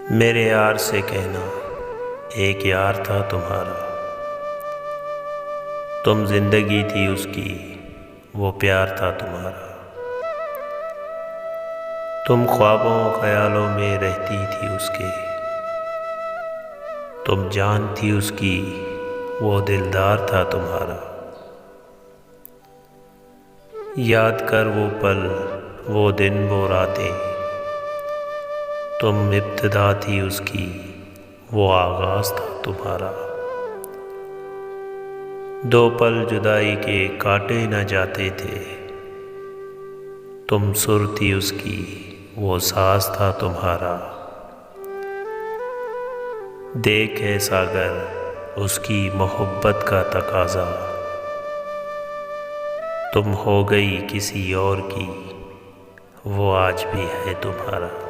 میرے یار سے کہنا ایک یار تھا تمہارا، تم زندگی تھی اس کی، وہ پیار تھا تمہارا۔ تم خوابوں خیالوں میں رہتی تھی اس کے، تم جان تھی اس کی، وہ دلدار تھا تمہارا۔ یاد کر وہ پل، وہ دن، وہ راتیں، تم ابتدا تھی اس کی، وہ آغاز تھا تمہارا۔ دو پل جدائی کے کاٹے نہ جاتے تھے، تم سر تھی اس کی، وہ ساز تھا تمہارا۔ دیکھ ہے ساگر اس کی محبت کا تقاضا، تم ہو گئی کسی اور کی، وہ آج بھی ہے تمہارا۔